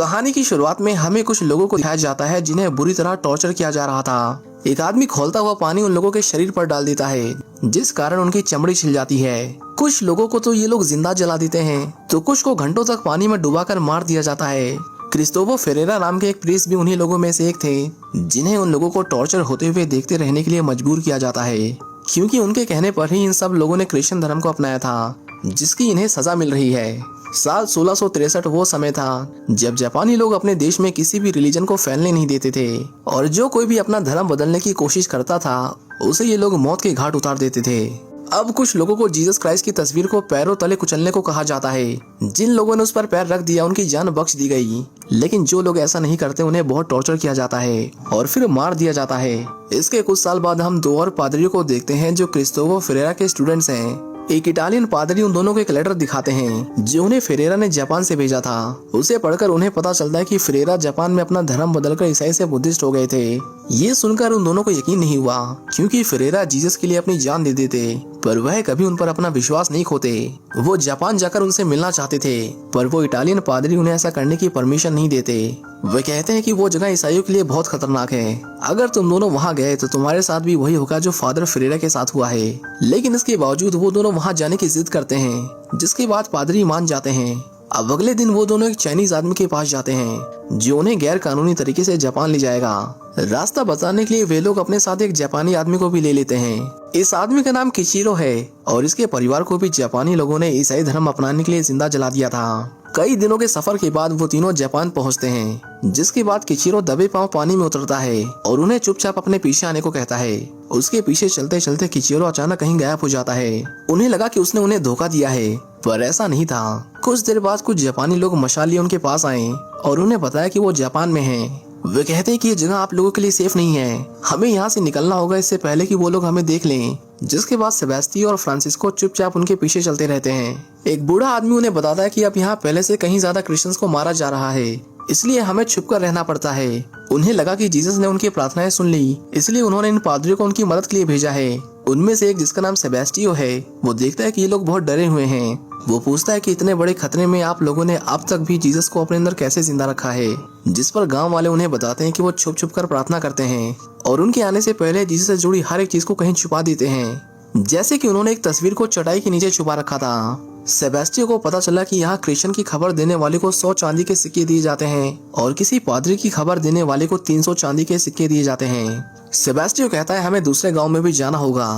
कहानी की शुरुआत में हमें कुछ लोगों को दिखाया जाता है जिन्हें बुरी तरह टॉर्चर किया जा रहा था। एक आदमी खोलता हुआ पानी उन लोगों के शरीर पर डाल देता है, जिस कारण उनकी चमड़ी छिल जाती है। कुछ लोगों को तो ये लोग जिंदा जला देते हैं, तो कुछ को घंटों तक पानी में डुबाकर मार दिया जाता है। क्रिस्टोफर फेरेरा नाम के एक प्रीस्ट भी उन्हीं लोगों में से एक थे, जिन्हें उन लोगों को टॉर्चर होते हुए देखते रहने के लिए मजबूर किया जाता है, क्योंकि उनके कहने पर ही इन सब लोगों ने क्रिश्चियन धर्म को अपनाया था, जिसकी इन्हें सजा मिल रही है। साल 1663 वो समय था जब जापानी लोग अपने देश में किसी भी रिलीजन को फैलने नहीं देते थे, और जो कोई भी अपना धर्म बदलने की कोशिश करता था उसे ये लोग मौत के घाट उतार देते थे। अब कुछ लोगों को जीसस क्राइस्ट की तस्वीर को पैरों तले कुचलने को कहा जाता है। जिन लोगों ने उस पर पैर रख दिया उनकी जान बख्श दी गई, लेकिन जो लोग ऐसा नहीं करते उन्हें बहुत टॉर्चर किया जाता है और फिर मार दिया जाता है। इसके कुछ साल बाद हम दो और पादरियों को देखते हैं जो क्रिस्टोफर फेरेरा के स्टूडेंट्स हैं। एक इटालियन पादरी उन दोनों को एक लेटर दिखाते हैं जो उन्हें फेरेरा ने जापान से भेजा था। उसे पढ़कर उन्हें पता चलता है कि फेरेरा जापान में अपना धर्म बदलकर ईसाई से बुद्धिस्ट हो गए थे। ये सुनकर उन दोनों को यकीन नहीं हुआ, क्योंकि फेरेरा जीसस के लिए अपनी जान दे देते, पर वह कभी उन पर अपना विश्वास नहीं खोते। वो जापान जाकर उनसे मिलना चाहते थे, पर वो इटालियन पादरी उन्हें ऐसा करने की परमिशन नहीं देते। वे कहते हैं कि वो जगह ईसाइयों के लिए बहुत खतरनाक है। अगर तुम दोनों वहाँ गए तो तुम्हारे साथ भी वही होगा जो फादर फेरेरा के साथ हुआ है। लेकिन इसके बावजूद वो दोनों वहाँ जाने की जिद करते हैं, जिसके बाद पादरी मान जाते हैं। अब अगले दिन वो दोनों एक चाइनीज आदमी के पास जाते हैं जो उन्हें गैर कानूनी तरीके से जापान ले जाएगा। रास्ता बताने के लिए वे लोग अपने साथ एक जापानी आदमी को भी ले लेते हैं। इस आदमी का नाम किचिरो है और इसके परिवार को भी जापानी लोगों ने ईसाई धर्म अपनाने के लिए जिंदा जला दिया था। कई दिनों के सफर के बाद वो तीनों जापान पहुंचते हैं, जिसके बाद किचिरो दबे पांव पानी में उतरता है और उन्हें चुपचाप अपने पीछे आने को कहता है। उसके पीछे चलते चलते किचिरो अचानक कहीं गायब हो जाता है। उन्हें लगा कि उसने उन्हें धोखा दिया है, पर ऐसा नहीं था। कुछ देर बाद कुछ जापानी लोग मशाल लिए उनके पास आए और उन्हें बताया कि वो जापान में हैं। वे कहते हैं कि ये जगह आप लोगों के लिए सेफ नहीं है, हमें यहाँ से निकलना होगा इससे पहले कि वो लोग हमें देख लें। जिसके बाद सेबेस्टियो और फ्रांसिस्को चुपचाप उनके पीछे चलते रहते हैं। एक बूढ़ा आदमी उन्हें बताता है कि अब यहाँ पहले से कहीं ज्यादा क्रिश्चियंस को मारा जा रहा है, इसलिए हमें छुपकर रहना पड़ता है। उन्हें लगा कि जीसस ने उनकी प्रार्थनाएं सुन ली, इसलिए उन्होंने इन पादरियों को उनकी मदद के लिए भेजा है। उनमें से एक, जिसका नाम सेबेस्टियो है, वो देखता है कि ये लोग बहुत डरे हुए हैं। वो पूछता है कि इतने बड़े खतरे में आप लोगों ने अब तक भी जीसस को अपने अंदर कैसे जिंदा रखा है। जिस पर गांव वाले उन्हें बताते हैं कि वो छुप छुप कर प्रार्थना करते हैं और उनके आने से पहले जीसस से जुड़ी हर एक चीज को कहीं छुपा देते हैं, जैसे कि उन्होंने एक तस्वीर को चटाई के नीचे छुपा रखा था। सेबेस्टियो को पता चला कि यहाँ क्रिश्चियन की खबर देने वाले को 100 चांदी के सिक्के दिए जाते हैं और किसी पादरी की खबर देने वाले को 300 चांदी के सिक्के दिए जाते हैं। सेबेस्टियो कहता है हमें दूसरे गांव में भी जाना होगा,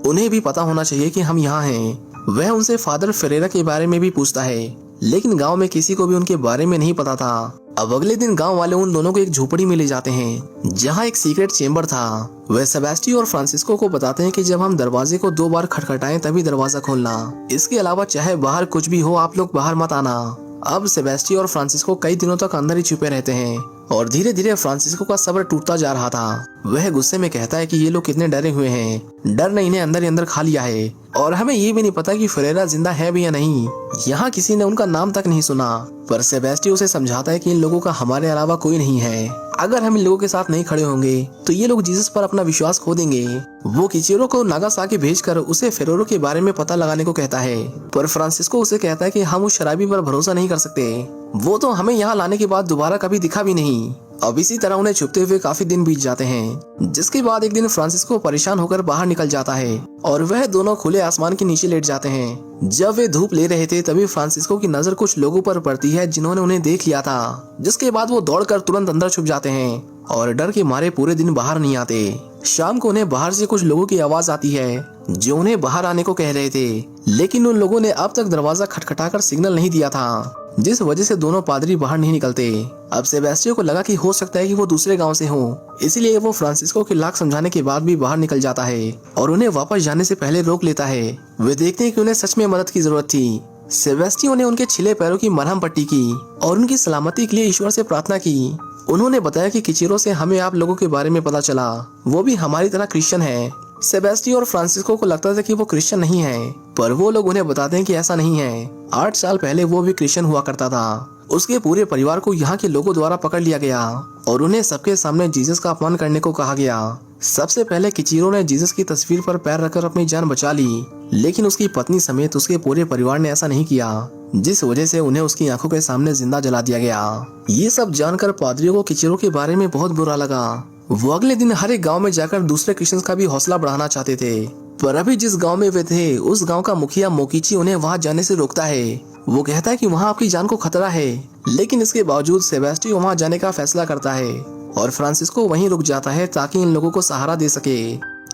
उन्हें भी पता होना चाहिए कि हम यहाँ हैं। वह उनसे फादर फेरेरा के बारे में भी पूछता है, लेकिन गांव में किसी को भी उनके बारे में नहीं पता था। अब अगले दिन गांव वाले उन दोनों को एक झोपड़ी में ले जाते हैं जहां एक सीक्रेट चेंबर था। वह सेबेस्टियो और फ्रांसिस्को को बताते हैं कि जब हम दरवाजे को 2 बार खटखटाएं तभी दरवाजा खोलना, इसके अलावा चाहे बाहर कुछ भी हो आप लोग बाहर मत आना। अब सेबेस्टियो और फ्रांसिस्को कई दिनों तक अंदर ही छुपे रहते हैं और धीरे धीरे फ्रांसिस्को का सब्र टूटता जा रहा था। वह गुस्से में कहता है कि ये लोग कितने डरे हुए हैं, डर ने इन्हें अंदर ही अंदर खा लिया है और हमें ये भी नहीं पता कि फेरेरा जिंदा है भी या नहीं। यहाँ किसी ने उनका नाम तक नहीं सुना। पर सेबेस्टियो उसे समझाता है कि इन लोगों का हमारे अलावा कोई नहीं है। अगर हम इन लोगों के साथ नहीं खड़े होंगे तो ये लोग जीसस पर अपना विश्वास खो देंगे। वो किचिरो को नागासाकी भेजकर उसे फेरेरो के बारे में पता लगाने को कहता है, पर फ्रांसिस्को उसे कहता है कि हम उस शराबी पर भरोसा नहीं कर सकते, वो तो हमें यहाँ लाने के बाद दोबारा कभी दिखा भी नहीं। अब इसी तरह उन्हें छुपते हुए काफी दिन बीत जाते हैं, जिसके बाद एक दिन फ्रांसिस्को परेशान होकर बाहर निकल जाता है और वह दोनों खुले आसमान के नीचे लेट जाते हैं। जब वे धूप ले रहे थे तभी फ्रांसिस्को की नजर कुछ लोगों पर पड़ती है जिन्होंने उन्हें देख लिया था, जिसके बाद वो दौड़कर तुरंत अंदर छुप जाते हैं और डर के मारे पूरे दिन बाहर नहीं आते। शाम को उन्हें बाहर से कुछ लोगों की आवाज आती है जो उन्हें बाहर आने को कह रहे थे, लेकिन उन लोगों ने अब तक दरवाजा खटखटाकर सिग्नल नहीं दिया था, जिस वजह से दोनों पादरी बाहर नहीं निकलते। अब सेबेस्टियो को लगा कि हो सकता है कि वो दूसरे गांव से हो, इसलिए वो फ्रांसिस्को के लाख समझाने के बाद भी बाहर निकल जाता है और उन्हें वापस जाने से पहले रोक लेता है। वे देखते हैं कि उन्हें सच में मदद की जरूरत थी। सेबेस्टियो ने उनके छिले पैरों की मरहम पट्टी की और उनकी सलामती के लिए ईश्वर से प्रार्थना की। उन्होंने बताया कि किचिरो से हमें आप लोगों के बारे में पता चला, वो भी हमारी तरह क्रिश्चियन है। सेबेस्टियो और फ्रांसिस्को को लगता था कि वो क्रिश्चियन नहीं है, पर वो लोग उन्हें बताते हैं कि ऐसा नहीं है। 8 साल पहले वो भी क्रिश्चियन हुआ करता था। उसके पूरे परिवार को यहाँ के लोगों द्वारा पकड़ लिया गया और उन्हें सबके सामने जीसस का अपमान करने को कहा गया। सबसे पहले किचीरो ने जीसस की तस्वीर पर पैर रखकर अपनी जान बचा ली, लेकिन उसकी पत्नी समेत उसके पूरे परिवार ने ऐसा नहीं किया, जिस वजह से उन्हें उसकी आंखों के सामने जिंदा जला दिया गया। ये सब जानकर पादरियों को किचीरो के बारे में बहुत बुरा लगा। वो अगले दिन हर एक गाँव में जाकर दूसरे क्रिश्चियंस का भी हौसला बढ़ाना चाहते थे, पर अभी जिस गांव में वे थे उस गांव का मुखिया मोकिची उन्हें वहां जाने से रोकता है। वो कहता है कि वहां आपकी जान को खतरा है, लेकिन इसके बावजूद सेबेस्टियो वहां जाने का फैसला करता है और फ्रांसिस्को वहीं रुक जाता है ताकि इन लोगों को सहारा दे सके।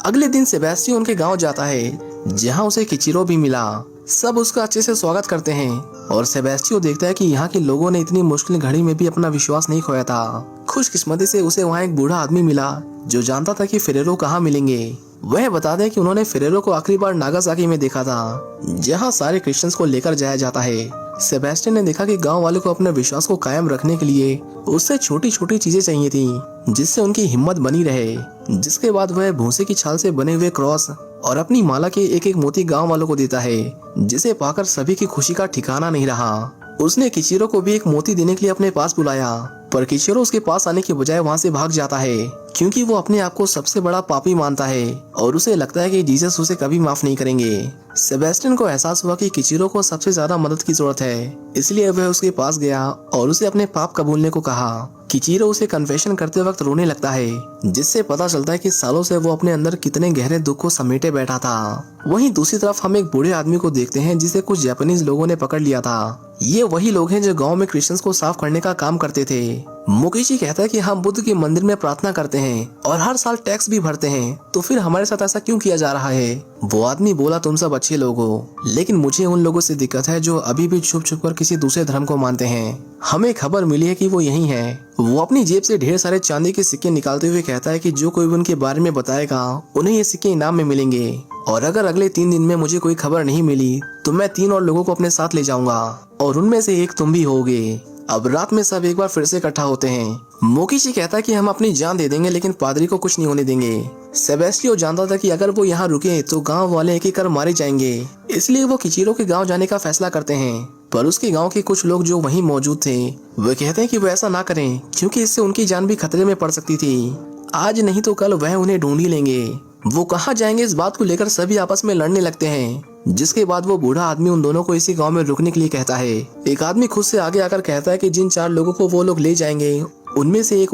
अगले दिन सेबेस्टियो उनके गांव जाता है जहां उसे किचीरो भी मिला। सब उसका अच्छे से स्वागत करते हैं और सेबेस्टियो देखता है कि यहाँ के लोगों ने इतनी मुश्किल घड़ी में भी अपना विश्वास नहीं खोया था। खुशकिस्मती से उसे वहाँ एक बूढ़ा आदमी मिला जो जानता था कि फेरेरो कहाँ मिलेंगे। वह बताते हैं कि उन्होंने फेरेरो को आखिरी बार नागासाकी में देखा था, जहां सारे क्रिश्चियंस को लेकर जाया जाता है। सेबेस्टियन ने देखा कि गांव वालों को अपने विश्वास को कायम रखने के लिए उससे छोटी छोटी चीजें चाहिए थी, जिससे उनकी हिम्मत बनी रहे। जिसके बाद वह भूसे की छाल से बने हुए क्रॉस और अपनी माला के एक एक मोती गांव वालों को देता है, जिसे पाकर सभी की खुशी का ठिकाना नहीं रहा। उसने किचीरो को भी एक मोती देने के लिए अपने पास बुलाया, पर किचीरो उसके पास आने के बजाय वहां से भाग जाता है, क्योंकि वो अपने आप को सबसे बड़ा पापी मानता है और उसे लगता है कि जीसस उसे कभी माफ नहीं करेंगे। सेबेस्टियन को एहसास हुआ कि किचीरो को सबसे ज्यादा मदद की जरूरत है, इसलिए वह उसके पास गया और उसे अपने पाप कबूलने को कहा। किचीरो उसे कन्फेशन करते वक्त रोने लगता है, जिससे पता चलता है कि सालों से वो अपने अंदर कितने गहरे दुख को समेटे बैठा था। वहीं दूसरी तरफ हम एक बूढ़े आदमी को देखते हैं जिसे कुछ जापानीज लोगों ने पकड़ लिया था। ये वही लोग हैं जो गांव में क्रिश्चियंस को साफ करने का काम करते थे। मोकिची कहता है कि हम बुद्ध के मंदिर में प्रार्थना करते हैं और हर साल टैक्स भी भरते हैं, तो फिर हमारे साथ ऐसा क्यों किया जा रहा है? वो आदमी बोला, तुम सब अच्छे लोग हो, लेकिन मुझे उन लोगों से दिक्कत है जो अभी भी छुप छुप कर किसी दूसरे धर्म को मानते हैं। हमें खबर मिली है कि वो यही है। वो अपनी जेब से ढेर सारे चांदी के सिक्के निकालते हुए कहता है कि जो कोई उनके बारे में बताएगा उन्हें ये सिक्के इनाम में मिलेंगे, और अगर अगले 3 दिन में मुझे कोई खबर नहीं मिली तो मैं 3 और लोगों को अपने साथ ले जाऊंगा और उनमें से एक तुम भी होगे। अब रात में सब एक बार फिर से इकट्ठा होते हैं। मोकिची कहता है कि हम अपनी जान दे देंगे लेकिन पादरी को कुछ नहीं होने देंगे। सेबेस्टियो जानता था कि अगर वो यहाँ रुके तो गांव वाले एक एक कर मारे जाएंगे, इसलिए वो किचीरो के गांव जाने का फैसला करते हैं। पर उसके गांव के कुछ लोग जो वहीं मौजूद थे वो कहते हैं कि वो ऐसा ना करें, क्योंकि इससे उनकी जान भी खतरे में पड़ सकती थी। आज नहीं तो कल वह उन्हें ढूंढ ही लेंगे। वो कहाँ जाएंगे इस बात को लेकर सभी आपस में लड़ने लगते हैं, जिसके बाद वो बूढ़ा आदमी उन दोनों को इसी गांव में रुकने के लिए कहता है। एक आदमी खुद से आगे आकर कहता है कि जिन 4 लोगों को वो लोग ले जाएंगे उनमें से एक